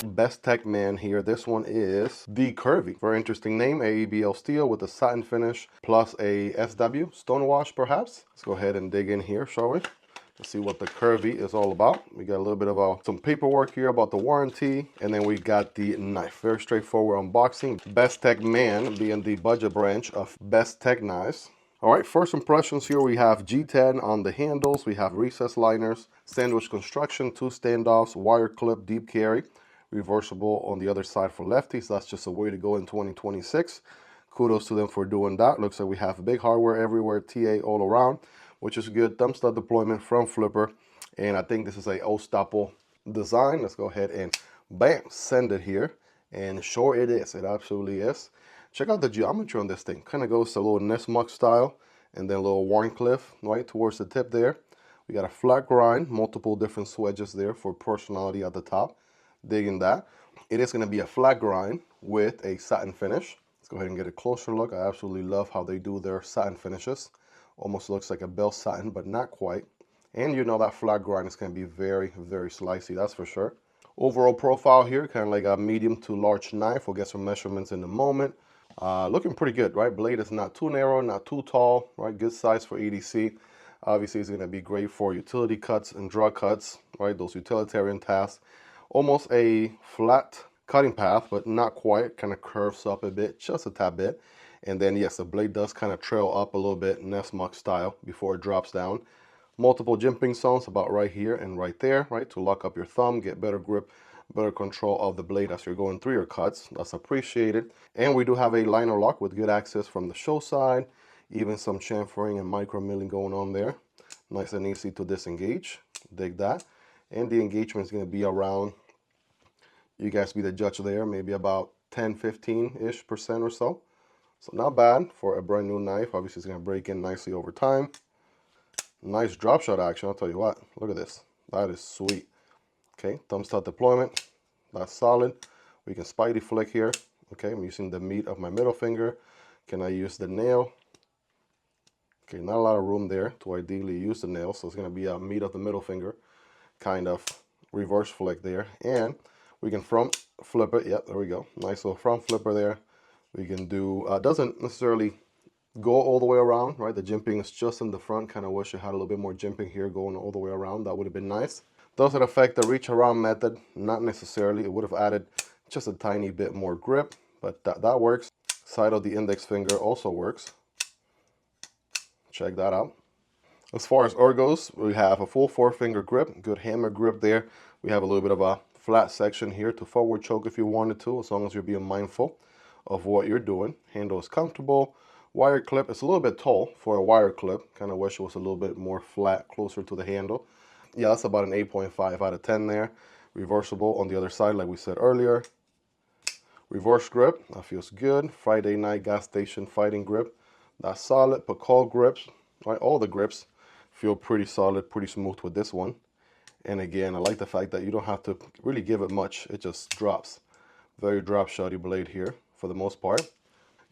Bestechman here. This one is the Curvee. Very interesting name, AEBL steel with a satin finish plus a SW stonewash perhaps. Let's go ahead and dig in here, shall we? Let's see what the Curvee is all about. We got a little bit of some paperwork here about the warranty, and then we got the knife. Very straightforward unboxing. Bestechman being the budget branch of Bestech Knives. All right, first impressions here, we have G10 on the handles, we have recess liners, sandwich construction, 2 standoffs, wire clip, deep carry, reversible on the other side for lefties. That's just a way to go in 2026. Kudos to them for doing that. Looks like we have big hardware everywhere, TA all around, which is good. Thumb stud deployment from flipper, and I think this is a O-stopple design. Let's go ahead and bam, send it here, and sure it is. It absolutely is. Check out the geometry on this thing. Kind of goes a little Nesmuk style, and then a little Warncliffe right towards the tip there. We got a flat grind, multiple different swedges there for personality at the top. Digging that. It is going to be a flat grind with a satin finish. Let's go ahead and get a closer look. I absolutely love how they do their satin finishes. Almost looks like a bell satin, but not quite. And you know that flat grind is going to be very, very slicey, that's for sure. Overall profile here, kind of like a medium to large knife. We'll get some measurements in a moment. Looking pretty good, right? Blade is not too narrow, not too tall, right? Good size for EDC. Obviously, it's going to be great for utility cuts and draw cuts, right? Those utilitarian tasks. Almost a flat cutting path, but not quite. Kind of curves up a bit, just a tad bit. And then, yes, the blade does kind of trail up a little bit, Nesmuk style, before it drops down. Multiple jimping zones about right here and right there, right? To lock up your thumb, get better grip, better control of the blade as you're going through your cuts. That's appreciated. And we do have a liner lock with good access from the show side. Even some chamfering and micro milling going on there. Nice and easy to disengage. Dig that. And the engagement is going to be around, you guys be the judge there, maybe about 10-15% or so. So not bad for a brand new knife. Obviously it's going to break in nicely over time. Nice drop shot action, I'll tell you what. Look at this. That is sweet. Okay, thumb stud deployment. That's solid. We can spidey flick here. Okay, I'm using the meat of my middle finger. Can I use the nail? Okay, not a lot of room there to ideally use the nail, so it's going to be a meat of the middle finger kind of reverse flick there. And we can front flip it. Yep, there we go. Nice little front flipper there. We can do, doesn't necessarily go all the way around, right? The jimping is just in the front. Kind of wish you had a little bit more jimping here going all the way around. That would have been nice. Does it affect the reach around method? Not necessarily. It would have added just a tiny bit more grip, but that works. Side of the index finger also works. Check that out. As far as ergos, we have a full forefinger grip, good hammer grip there. We have a little bit of a flat section here to forward choke if you wanted to, as long as you're being mindful of what you're doing. Handle is comfortable. Wire clip is a little bit tall for a wire clip. Kind of wish it was a little bit more flat, closer to the handle. Yeah, that's about an 8.5 out of 10 there. Reversible on the other side, like we said earlier. Reverse grip, that feels good. Friday night gas station fighting grip. That's solid. Pakal grips, right? All the grips feel pretty solid, pretty smooth with this one. And again, I like the fact that you don't have to really give it much. It just drops. Very drop shotty blade here for the most part.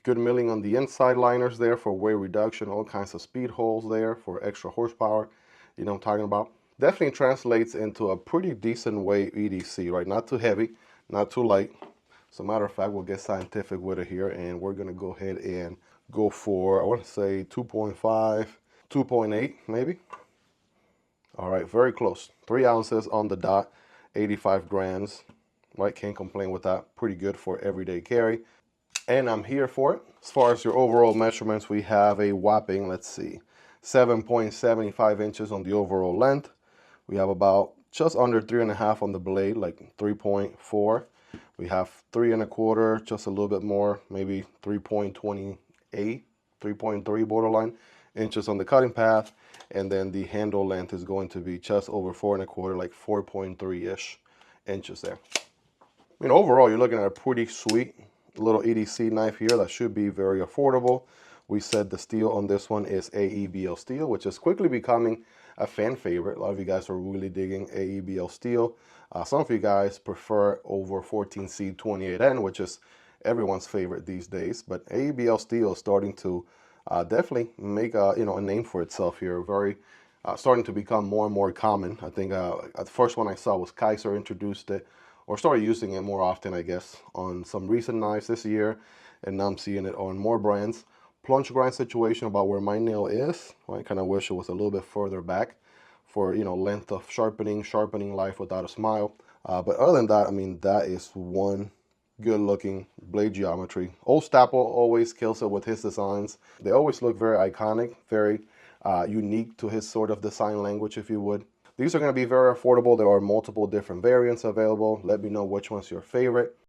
Good milling on the inside liners there for weight reduction. All kinds of speed holes there for extra horsepower. You know what I'm talking about? Definitely translates into a pretty decent weight EDC, right? Not too heavy, not too light. As a matter of fact, we'll get scientific with it here, and we're going to go ahead and go for, I want to say 2.5, 2.8 maybe. All right, very close. 3 ounces on the dot, 85 grams, right? Can't complain with that. Pretty good for everyday carry. And I'm here for it. As far as your overall measurements, we have a whopping, let's see, 7.75 inches on the overall length. We have about just under 3.5 on the blade, like 3.4. We have 3.25, just a little bit more, maybe 3.28, 3.3 borderline inches on the cutting path. And then the handle length is going to be just over 4.25, like 4.3-ish inches there. I mean, overall, you're looking at a pretty sweet little EDC knife here that should be very affordable. We said the steel on this one is AEBL steel, which is quickly becoming a fan favorite. A lot of you guys are really digging AEBL steel. Some of you guys prefer over 14C 28N, which is everyone's favorite these days. But AEBL steel is starting to definitely make a name for itself here. Very starting to become more and more common. I think the first one I saw was Kaiser introduced it, or started using it more often, I guess, on some recent knives this year, and now I'm seeing it on more brands. Plunge grind situation about where my nail is. I kind of wish it was a little bit further back for, you know, length of sharpening life without a smile. But other than that, I mean, that is one good looking blade geometry. Old Staple always kills it with his designs. They always look very iconic, very unique to his sort of design language, if you would. These are going to be very affordable. There are multiple different variants available. Let me know which one's your favorite.